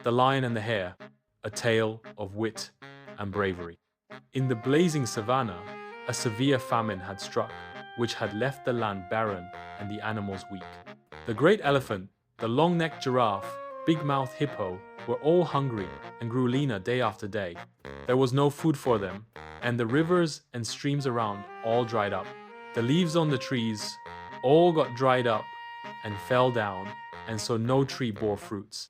The Lion and the Hare, a tale of wit and bravery. In the blazing savannah, a severe famine had struck, which had left the land barren and the animals weak. The great elephant, the long-necked giraffe, big-mouthed hippo were all hungry and grew leaner day after day. There was no food for them, and the rivers and streams around all dried up. The leaves on the trees all got dried up and fell down, and so no tree bore fruits.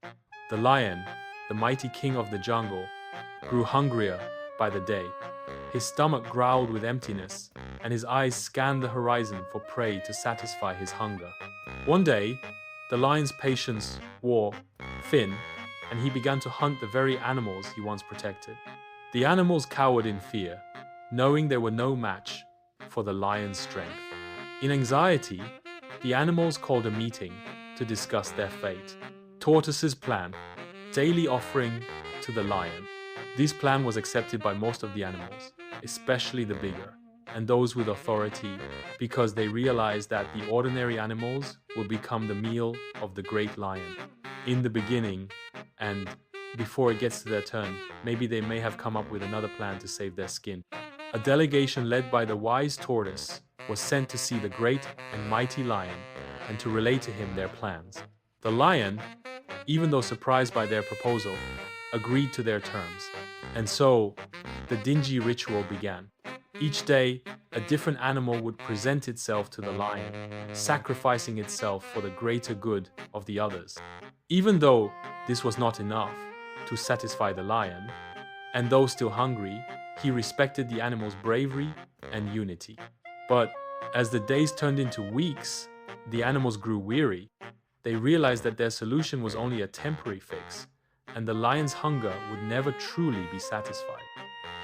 The lion, the mighty king of the jungle, grew hungrier by the day. His stomach growled with emptiness, and his eyes scanned the horizon for prey to satisfy his hunger. One day, the lion's patience wore thin, and he began to hunt the very animals he once protected. The animals cowered in fear, knowing they were no match for the lion's strength. In anxiety, the animals called a meeting to discuss their fate. Tortoise's plan, daily offering to the lion. This plan was accepted by most of the animals, especially the bigger, and those with authority, because they realized that the ordinary animals would become the meal of the great lion. In the beginning, and before it gets to their turn, maybe they may have come up with another plan to save their skin. A delegation led by the wise tortoise was sent to see the great and mighty lion and to relay to him their plans. The lion, even though surprised by their proposal, agreed to their terms. And so, the dingy ritual began. Each day, a different animal would present itself to the lion, sacrificing itself for the greater good of the others. Even though this was not enough to satisfy the lion, and though still hungry, he respected the animal's bravery and unity. But as the days turned into weeks, the animals grew weary. They realized that their solution was only a temporary fix, and the lion's hunger would never truly be satisfied.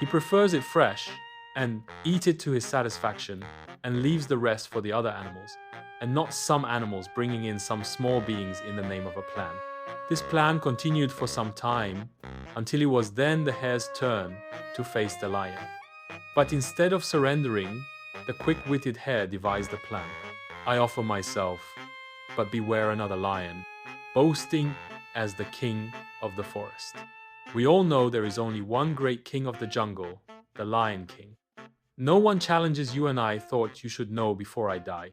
He prefers it fresh and eat it to his satisfaction and leaves the rest for the other animals, and not some animals bringing in some small beings in the name of a plan. This plan continued for some time until it was then the hare's turn to face the lion. But instead of surrendering, the quick-witted hare devised a plan. I offer myself, but beware another lion, boasting as the king of the forest. We all know there is only one great king of the jungle, the Lion King. No one challenges you, and I thought you should know before I die.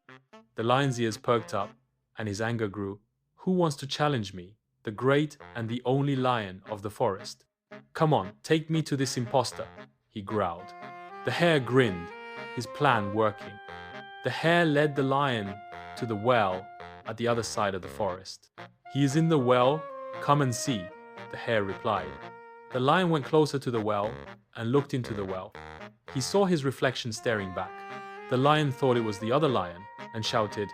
The lion's ears perked up, and his anger grew. Who wants to challenge me, the great and the only lion of the forest? Come on, take me to this imposter, he growled. The hare grinned, his plan working. The hare led the lion to the well at the other side of the forest. He is in the well, come and see, the hare replied. The lion went closer to the well and looked into the well. He saw his reflection staring back. The lion thought it was the other lion and shouted,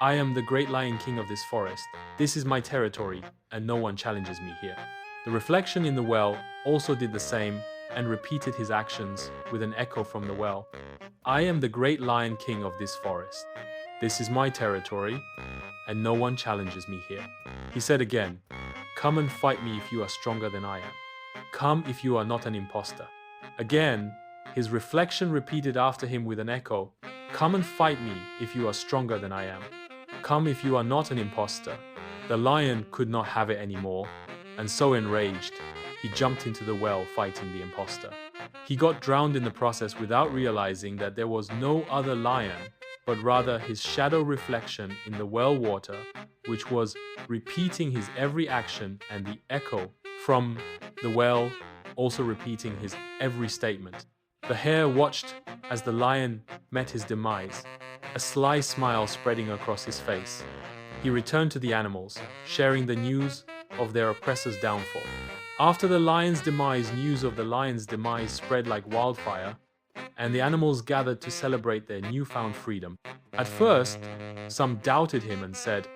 I am the great Lion King of this forest. This is my territory, and no one challenges me here. The reflection in the well also did the same and repeated his actions with an echo from the well. I am the great Lion King of this forest. This is my territory, and no one challenges me here. He said again, come and fight me if you are stronger than I am. Come if you are not an imposter. Again, his reflection repeated after him with an echo, come and fight me if you are stronger than I am. Come if you are not an imposter. The lion could not have it anymore, and so enraged, he jumped into the well fighting the imposter. He got drowned in the process without realizing that there was no other lion, but rather his shadow reflection in the well water, which was repeating his every action, and the echo from the well also repeating his every statement. The hare watched as the lion met his demise, a sly smile spreading across his face. He returned to the animals, sharing the news of their oppressor's downfall. After the lion's demise, news of the lion's demise spread like wildfire, and the animals gathered to celebrate their newfound freedom. At first, some doubted him and said,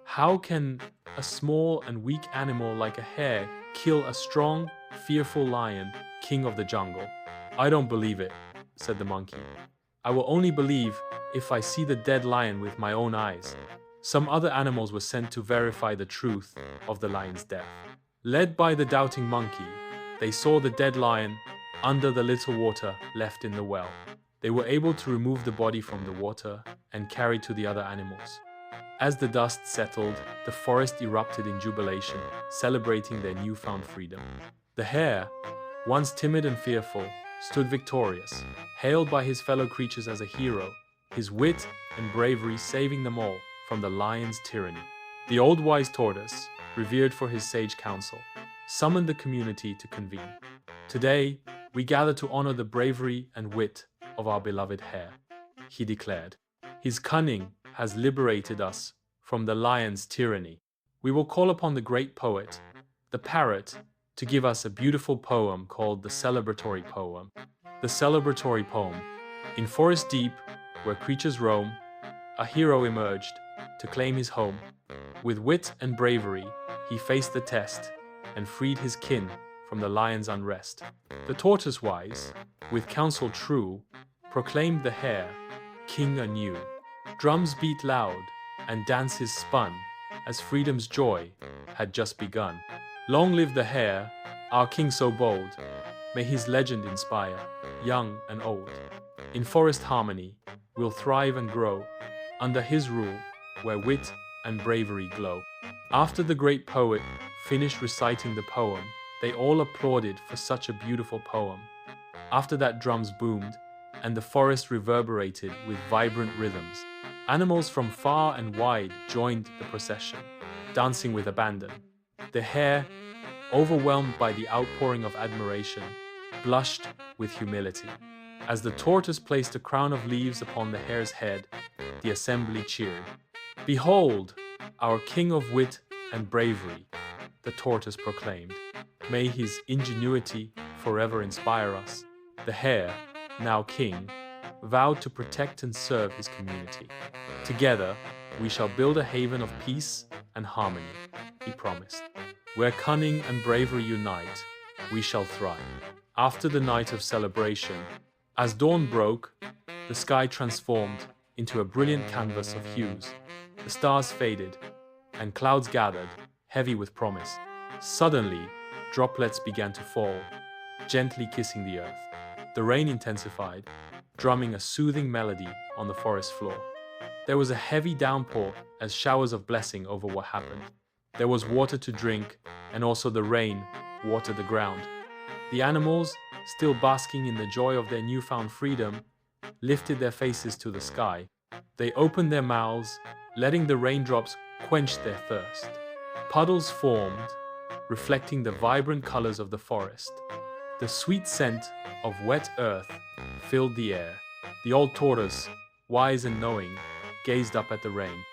how can a small and weak animal like a hare kill a strong, fearful lion, king of the jungle? I don't believe it, said the monkey. I will only believe if I see the dead lion with my own eyes. Some other animals were sent to verify the truth of the lion's death. Led by the doubting monkey, they saw the dead lion under the little water left in the well. They were able to remove the body from the water and carry to the other animals. As the dust settled, the forest erupted in jubilation, celebrating their newfound freedom. The hare, once timid and fearful, stood victorious, hailed by his fellow creatures as a hero, his wit and bravery saving them all from the lion's tyranny. The old wise tortoise, revered for his sage counsel, summoned the community to convene. Today, we gather to honor the bravery and wit of our beloved hare, he declared. His cunning has liberated us from the lion's tyranny. We will call upon the great poet, the parrot, to give us a beautiful poem called the celebratory poem. The celebratory poem. In forest deep, where creatures roam, a hero emerged to claim his home. With wit and bravery, he faced the test and freed his kin from the lion's unrest. The tortoise wise, with counsel true, proclaimed the hare king anew. Drums beat loud and dances spun as freedom's joy had just begun. Long live the hare, our king so bold. May his legend inspire young and old. In forest harmony, we'll thrive and grow under his rule, where wit and bravery glow. After the great poet finished reciting the poem, they all applauded for such a beautiful poem. After that, drums boomed, and the forest reverberated with vibrant rhythms. Animals from far and wide joined the procession, dancing with abandon. The hare, overwhelmed by the outpouring of admiration, blushed with humility. As the tortoise placed a crown of leaves upon the hare's head, the assembly cheered. "Behold, our king of wit and bravery," the tortoise proclaimed. "May his ingenuity forever inspire us." The hare, now king, vowed to protect and serve his community. "Together, we shall build a haven of peace and harmony," he promised. "Where cunning and bravery unite, we shall thrive." After the night of celebration, as dawn broke, the sky transformed into a brilliant canvas of hues. The stars faded, and clouds gathered, heavy with promise. Suddenly, droplets began to fall, gently kissing the earth. The rain intensified, drumming a soothing melody on the forest floor. There was a heavy downpour as showers of blessing over what happened. There was water to drink, and also the rain watered the ground. The animals, still basking in the joy of their newfound freedom, lifted their faces to the sky. They opened their mouths, letting the raindrops quench their thirst. Puddles formed, reflecting the vibrant colors of the forest. The sweet scent of wet earth filled the air. The old tortoise, wise and knowing, gazed up at the rain.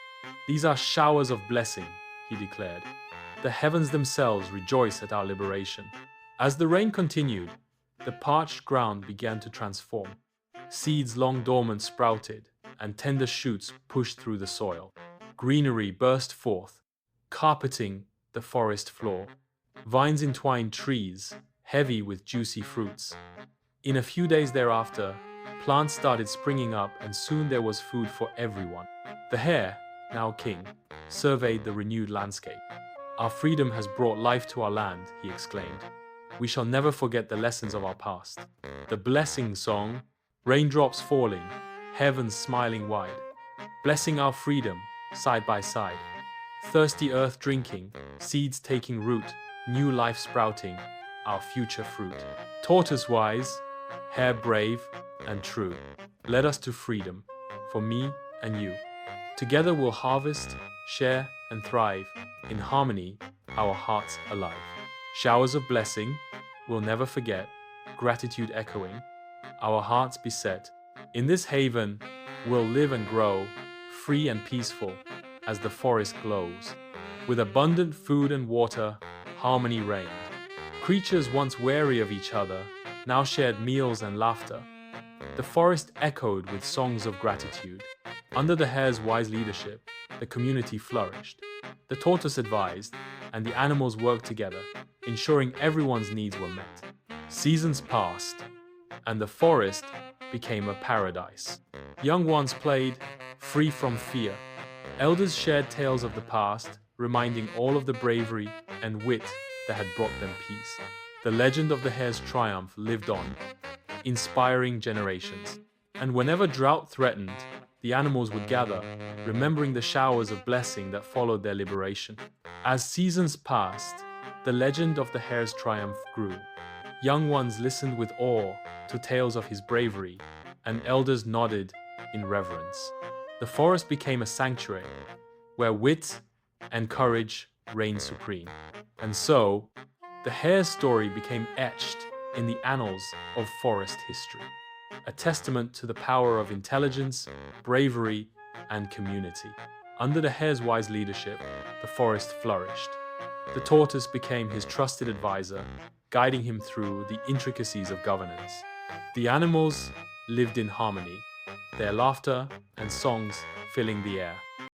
"These are showers of blessing," he declared. "The heavens themselves rejoice at our liberation." As the rain continued, the parched ground began to transform. Seeds long dormant sprouted, and tender shoots pushed through the soil. Greenery burst forth, carpeting the forest floor. Vines entwined trees, heavy with juicy fruits. In a few days thereafter, plants started springing up, and soon there was food for everyone. The hare, now king, surveyed the renewed landscape. "Our freedom has brought life to our land," he exclaimed. "We shall never forget the lessons of our past." The blessing song, raindrops falling, heavens smiling wide, blessing our freedom side by side. Thirsty earth drinking, seeds taking root, new life sprouting, our future fruit. Tortoise wise, hare brave and true, led us to freedom, for me and you. Together we'll harvest, share and thrive, in harmony, our hearts alive. Showers of blessing, we'll never forget, gratitude echoing, our hearts beset. In this haven, we'll live and grow, free and peaceful, as the forest glows. With abundant food and water, harmony reigned. Creatures once wary of each other, now shared meals and laughter. The forest echoed with songs of gratitude. Under the hare's wise leadership, the community flourished. The tortoise advised, and the animals worked together, ensuring everyone's needs were met. Seasons passed, and the forest became a paradise. Young ones played, free from fear. Elders shared tales of the past, reminding all of the bravery and wit that had brought them peace. The legend of the hare's triumph lived on, inspiring generations. And whenever drought threatened, the animals would gather, remembering the showers of blessing that followed their liberation. As seasons passed, the legend of the hare's triumph grew. Young ones listened with awe to tales of his bravery, and elders nodded in reverence. The forest became a sanctuary where wit and courage reigned supreme. And so, the hare's story became etched in the annals of forest history, a testament to the power of intelligence, bravery, and community. Under the hare's wise leadership, the forest flourished. The tortoise became his trusted advisor, guiding him through the intricacies of governance. The animals lived in harmony, their laughter and songs filling the air.